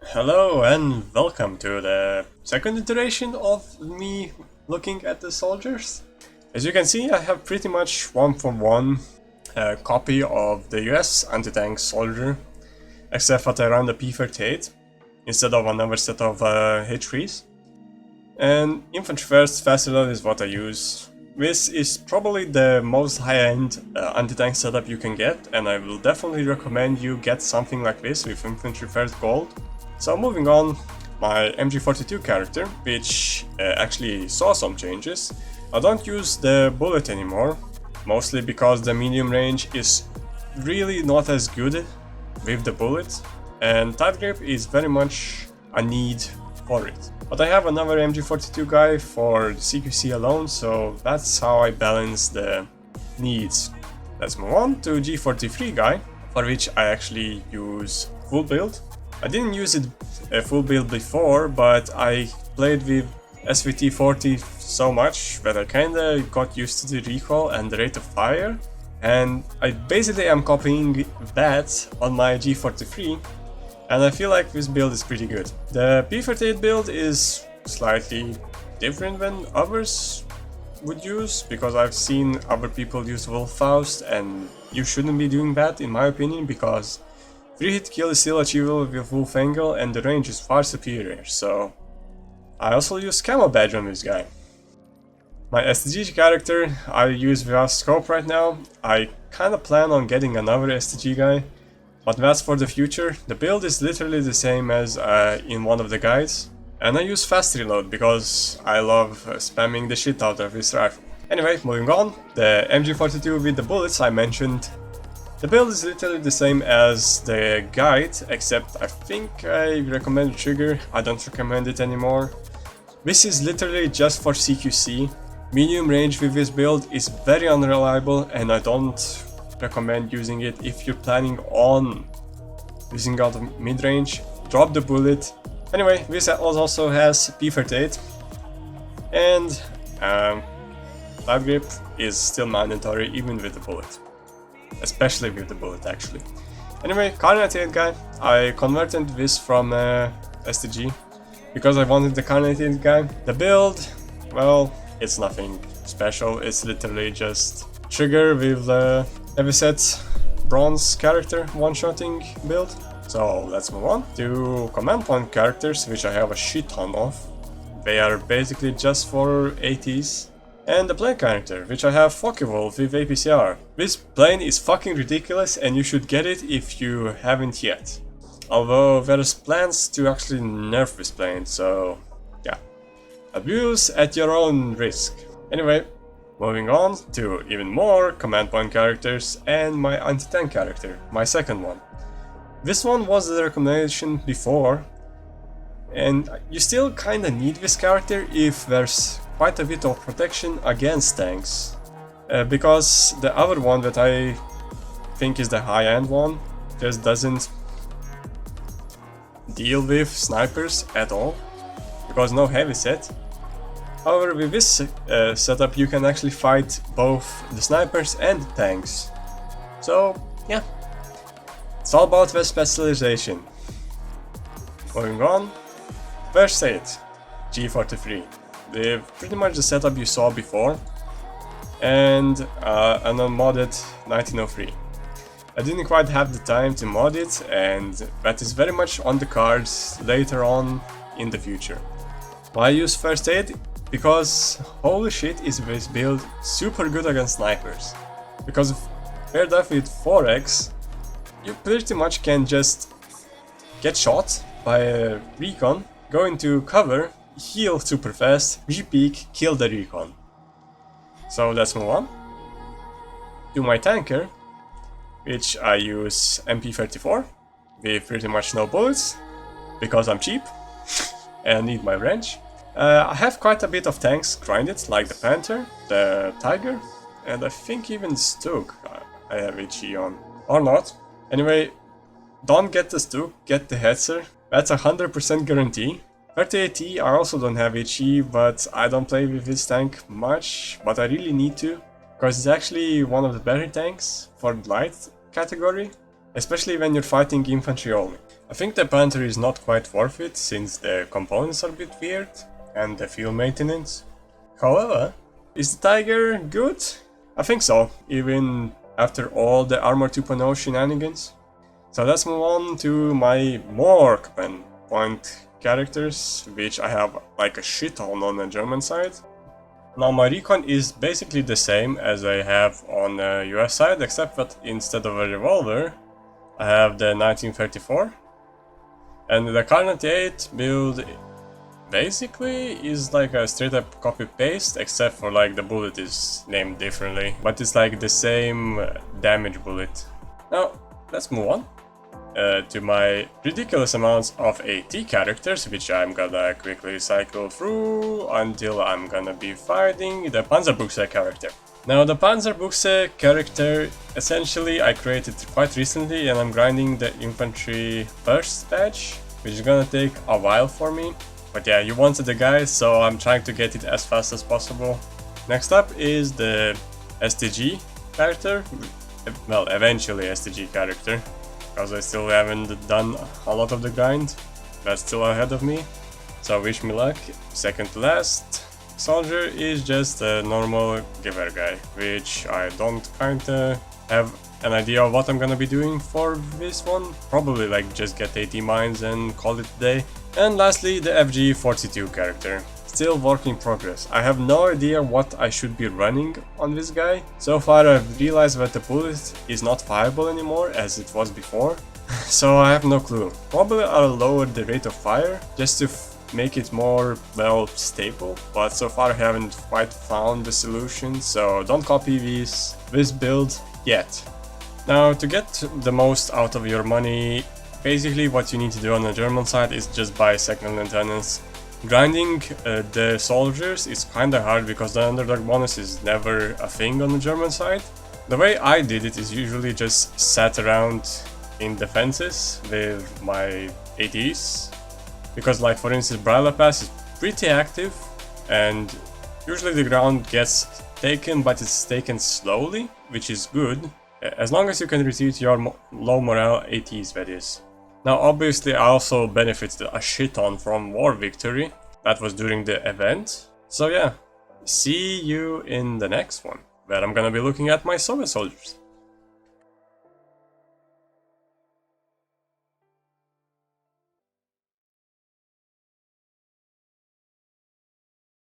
Hello and welcome to the second iteration of me looking at the soldiers. As you can see, I have pretty much one-for-one copy of the US anti-tank soldier, except that I run the P38 instead of another set of H3s. And infantry first fast reload is what I use. This is probably the most high-end anti-tank setup you can get, and I will definitely recommend you get something like this with infantry first gold. So moving on, my MG42 character, which actually saw some changes. I don't use the bullet anymore, mostly because the medium range is really not as good with the bullet, and tight grip is very much a need for it. But I have another MG42 guy for the CQC alone, so that's how I balance the needs. Let's move on to G43 guy, for which I actually use full build. I didn't use it full build before, but I played with SVT40 so much that I kinda got used to the recoil and the rate of fire, and I basically am copying that on my G43, and I feel like this build is pretty good. The P38 build is slightly different than others would use, because I've seen other people use Wolffaust, and you shouldn't be doing that in my opinion, because 3-hit kill is still achievable with Wolf Angle and the range is far superior, so I also use Camo Badge on this guy. My STG character I use without scope right now. I kinda plan on getting another STG guy, but that's for the future. The build is literally the same as in one of the guides, and I use fast reload because I love spamming the shit out of this rifle. Anyway, moving on, the MG42 with the bullets I mentioned. The build is literally the same as the guide, except I think I recommend trigger. I don't recommend it anymore. This is literally just for CQC. Medium range with this build is very unreliable, and I don't recommend using it if you're planning on using out of mid-range. Drop the bullet. Anyway, this also has P38, and tight grip is still mandatory even with the bullet. Especially with the bullet, actually. Anyway, carnated guy, I converted this from STG because I wanted the carnated guy. The build, well, it's nothing special. It's literally just trigger with every set bronze character one-shotting build. So let's move on to command point characters, which I have a shit ton of. They are basically just for ATs. And the plane character, which I have Focke-Wulf with APCR. This plane is fucking ridiculous and you should get it if you haven't yet. Although there's plans to actually nerf this plane, so yeah. Abuse at your own risk. Anyway, moving on to even more command point characters and my anti-tank character, my second one. This one was the recommendation before, and you still kinda need this character if there's quite a bit of protection against tanks, because the other one that I think is the high-end one just doesn't deal with snipers at all, because no heavy set. However, with this setup you can actually fight both the snipers and the tanks. So yeah, it's all about the specialization. Moving on, first aid, G43. Pretty much the setup you saw before, and an unmodded 1903. I didn't quite have the time to mod it, and that is very much on the cards later on in the future. Why use first aid? Because holy shit is this build super good against snipers. Because paired up with 4x, you pretty much can just get shot by a Recon, go into cover, heal super fast, re-peek, kill the Recon. So let's move on to my tanker, which I use MP34 with pretty much no bullets, because I'm cheap and need my range. I have quite a bit of tanks grinded, like the Panther, the Tiger, and I think even Stug I have HE on. Or not. Anyway, don't get the Stug, get the Hetzer. That's 100% guarantee. 38 I also don't have HE, but I don't play with this tank much, but I really need to, because it's actually one of the better tanks for the light category. especially when you're fighting infantry only. I think the Panther is not quite worth it since the components are a bit weird and the field maintenance. However, is the Tiger good? I think so, even after all the Armor 2.0 shenanigans. So let's move on to my more point characters, which I have like a shit ton on the German side. Now my Recon is basically the same as I have on the US side, except that instead of a revolver, I have the 1934. And the P38 build basically is like a straight up copy paste, except for like the bullet is named differently, but it's like the same damage bullet. Now let's move on to my ridiculous amounts of AT characters, which I'm gonna quickly cycle through until I'm gonna be fighting the Panzerbuchse character. Now the Panzerbuchse character essentially I created quite recently, and I'm grinding the infantry first badge, which is gonna take a while for me. But yeah, you wanted the guy, so I'm trying to get it as fast as possible. Next up is the STG character, well, eventually STG character, because I still haven't done a lot of the grind. That's still ahead of me, so wish me luck. Second to last soldier is just a normal giver guy, which I don't kinda have an idea of what I'm gonna be doing for this one. Probably like just get 80 mines and call it a day. And lastly, the FG42 character. Still work in progress. I have no idea what I should be running on this guy. So far I've realized that the bullet is not fireable anymore as it was before. So I have no clue. Probably I'll lower the rate of fire just to make it more, well, stable. But so far I haven't quite found the solution, so don't copy this build yet. Now, to get the most out of your money, basically what you need to do on the German side is just buy second lieutenants. Grinding the soldiers is kinda hard because the underdog bonus is never a thing on the German side. The way I did it is usually just sat around in defenses with my ATs, because like for instance Braille Pass is pretty active and usually the ground gets taken, but it's taken slowly, which is good. As long as you can retreat your low morale ATs, that is. Now obviously I also benefited a shit ton from War Victory. That was during the event. So yeah, see you in the next one, where I'm gonna be looking at my Soviet soldiers.